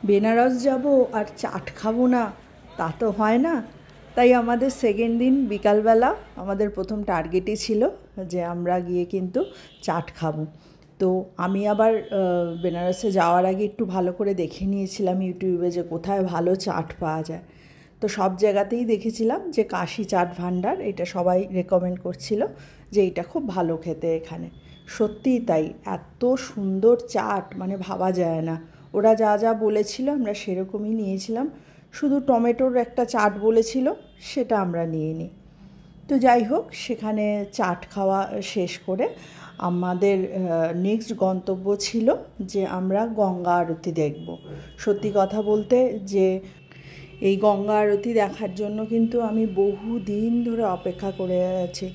বেনারস যাব আর চাট খাবো না, তা তো হয় না। তাই আমাদের সেকেন্ড দিন বিকালবেলা আমাদের প্রথম টার্গেটই ছিল যে আমরা গিয়ে কিন্তু চাট খাবো। তো আমি আবার বেনারসে যাওয়ার আগে একটু ভালো করে দেখে নিয়েছিলাম ইউটিউবে যে কোথায় ভালো চাট পাওয়া যায়। তো সব জায়গাতেই দেখেছিলাম যে কাশি চাট ভাণ্ডার, এটা সবাই রেকমেন্ড করছিল যে এটা খুব ভালো খেতে এখানে। সত্যিই তাই, এত সুন্দর চাট মানে ভাবা যায় না। ওরা যা যা বলেছিল আমরা সেরকমই নিয়েছিলাম, শুধু টমেটোর একটা চাট বলেছিল, সেটা আমরা নিয়ে নিই। তো যাই হোক, সেখানে চাট খাওয়া শেষ করে আমাদের নেক্সট গন্তব্য ছিল যে আমরা গঙ্গা আরতি দেখব। সত্যি কথা বলতে যে এই গঙ্গা আরতি দেখার জন্য কিন্তু আমি বহু দিন ধরে অপেক্ষা করে আছি।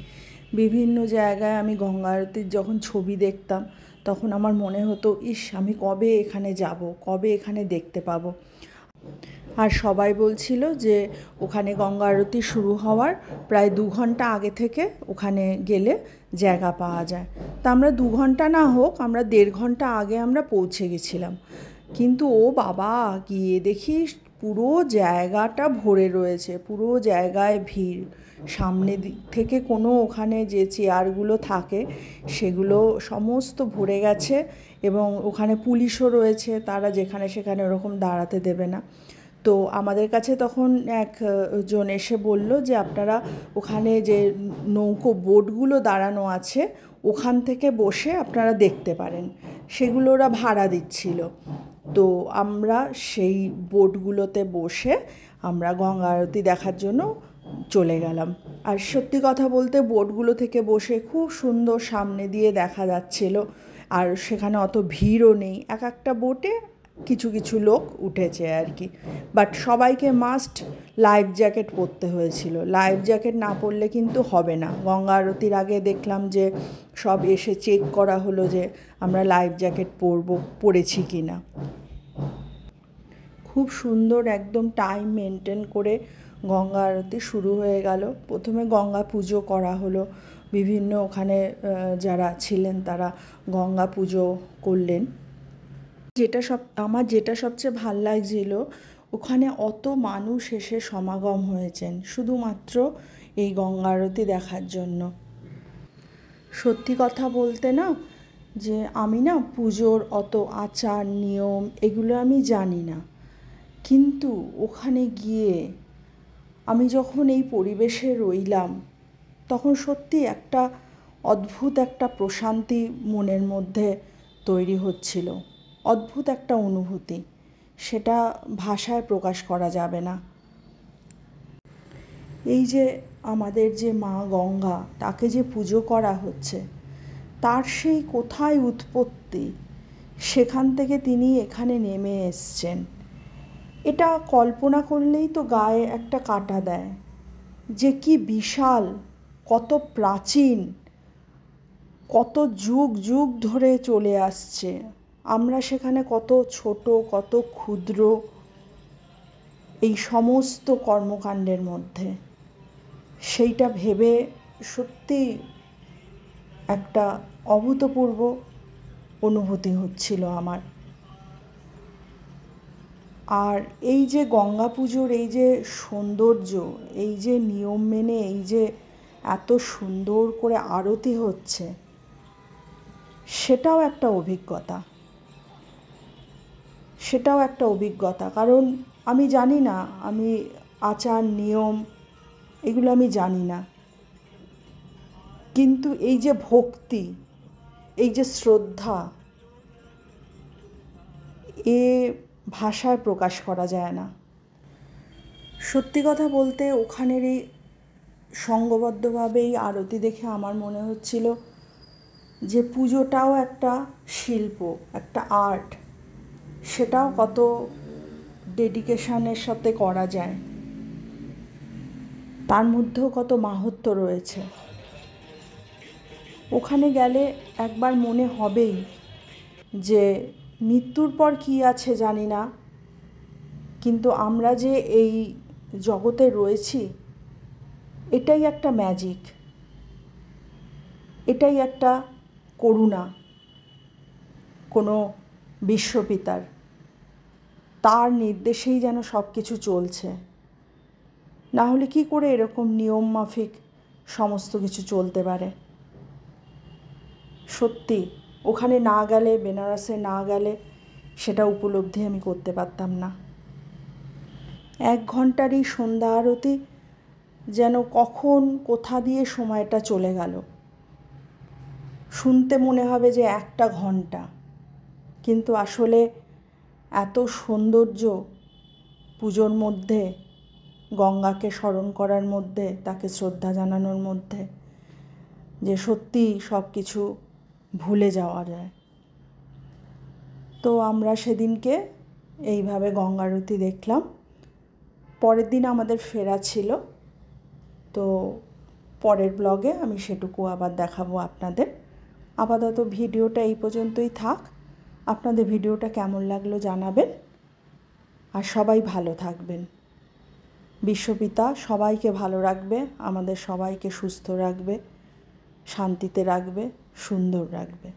বিভিন্ন জায়গায় আমি গঙ্গা আরতির যখন ছবি দেখতাম তখন আমার মনে হতো, ইস আমি কবে এখানে যাব, কবে এখানে দেখতে পাবো। আর সবাই বলছিল যে ওখানে গঙ্গা আরতি শুরু হওয়ার প্রায় 2 ঘন্টা আগে থেকে ওখানে গেলে জায়গা পাওয়া যায়। তা আমরা 2 ঘন্টা না হোক, আমরা 1.5 ঘন্টা আগে আমরা পৌঁছে গেছিলাম। কিন্তু ও বাবা, গিয়ে দেখি পুরো জায়গাটা ভরে রয়েছে, পুরো জায়গায় ভিড়। সামনে দিক থেকে কোনো ওখানে যে চেয়ারগুলো থাকে সেগুলো সমস্ত ভরে গেছে, এবং ওখানে পুলিশও রয়েছে, তারা যেখানে সেখানে ওরকম দাঁড়াতে দেবে না। তো আমাদের কাছে তখন একজন এসে বলল যে আপনারা ওখানে যে নৌকো বোটগুলো দাঁড়ানো আছে ওখান থেকে বসে আপনারা দেখতে পারেন, সেগুলো ওরা ভাড়া দিচ্ছিল। তো আমরা সেই বোটগুলোতে বসে আমরা গঙ্গা আরতি দেখার জন্য চলে গেলাম। আর সত্যি কথা বলতে বোটগুলো থেকে বসে খুব সুন্দর সামনে দিয়ে দেখা যাচ্ছিল, আর সেখানে অত ভিড়ও নেই। এক একটা বোটে কিছু কিছু লোক উঠেছে আর কি, বাট সবাইকে মাস্ট লাইফ জ্যাকেট পরতে হয়েছিল। লাইফ জ্যাকেট না পরলে কিন্তু হবে না। গঙ্গা আরতির আগে দেখলাম যে সব এসে চেক করা হলো যে আমরা লাইফ জ্যাকেট পরেছি কি না। খুব সুন্দর একদম টাইম মেনটেন করে গঙ্গা আরতি শুরু হয়ে গেল। প্রথমে গঙ্গা পুজো করা হলো, বিভিন্ন ওখানে যারা ছিলেন তারা গঙ্গা পুজো করলেন। আমার যেটা সবচেয়ে ভাল লাগছিল, ওখানে অত মানুষ এসে সমাগম হয়েছেন শুধুমাত্র এই গঙ্গা আরতি দেখার জন্য। সত্যি কথা বলতে না, যে আমি না পুজোর অত আচার নিয়ম এগুলো আমি জানি না, কিন্তু ওখানে গিয়ে আমি যখন এই পরিবেশে রইলাম তখন সত্যি একটা অদ্ভুত একটা প্রশান্তি মনের মধ্যে তৈরি হচ্ছিল, অদ্ভুত একটা অনুভূতি, সেটা ভাষায় প্রকাশ করা যাবে না। এই যে আমাদের যে মা গঙ্গা, তাকে যে পুজো করা হচ্ছে, তার সেই কোথায় উৎপত্তি, সেখান থেকে তিনি এখানে নেমে এসছেন, এটা কল্পনা করলেই তো গায়ে একটা কাঁটা দেয়। যে কি বিশাল, কত প্রাচীন, কত যুগ যুগ ধরে চলে আসছে, আমরা সেখানে কত ছোট, কত ক্ষুদ্র এই সমস্ত কর্মকাণ্ডের মধ্যে। সেইটা ভেবে সত্যি একটা অভূতপূর্ব অনুভূতি হচ্ছিল আমার। আর এই যে গঙ্গা পুজোর এই যে সৌন্দর্য, এই যে নিয়ম মেনে এই যে এত সুন্দর করে আরতি হচ্ছে, সেটাও একটা অভিজ্ঞতা, সেটাও একটা অভিজ্ঞতা। কারণ আমি জানি না, আমি আচার নিয়ম এগুলো আমি জানি না, কিন্তু এই যে ভক্তি, এই যে শ্রদ্ধা, এ ভাষায় প্রকাশ করা যায় না। সত্যি কথা বলতে ওখানের এই সঙ্ঘবদ্ধভাবে এই আরতি দেখে আমার মনে হচ্ছিল যে পুজোটাও একটা শিল্প, একটা আর্ট, সেটাও কত ডেডিকেশনের সাথে করা যায়, তার মধ্যেও কত মাহাত্ম্য রয়েছে। ওখানে গেলে একবার মনে হবেই যে মৃত্যুর পর কী আছে জানি না, কিন্তু আমরা যে এই জগতে রয়েছি এটাই একটা ম্যাজিক, এটাই একটা করুণা কোনো বিশ্বপিতার। তার নির্দেশেই যেন সব কিছু চলছে। না হলে কি করে এরকম নিয়ম মাফিক সমস্ত কিছু চলতে পারে? সত্যি ওখানে না গেলে, বেনারসে না গেলে সেটা উপলব্ধি আমি করতে পারতাম না। 1 ঘন্টারই সন্ধ্যা আরতি যেন কখন কোথা দিয়ে সময়টা চলে গেল। শুনতে মনে হবে যে 1টা ঘন্টা, কিন্তু আসলে এত সৌন্দর্য পুজোর মধ্যে, গঙ্গাকে স্মরণ করার মধ্যে, তাকে শ্রদ্ধা জানানোর মধ্যে, যে সত্যি সব কিছু ভুলে যাওয়া যায়। তো আমরা সেদিনকে এইভাবে গঙ্গা আরতি দেখলাম। পরের দিন আমাদের ফেরা ছিল, তো পরের ব্লগে আমি সেটুকু আবার দেখাবো আপনাদের। আপাতত ভিডিওটা এই পর্যন্তই থাক। আপনাদের ভিডিওটা কেমন লাগলো জানাবেন, আর সবাই ভালো থাকবেন। বিশ্বপিতা সবাইকে ভালো রাখবে, আমাদের সবাইকে সুস্থ রাখবে, শান্তিতে রাখবে, সুন্দর রাখবে।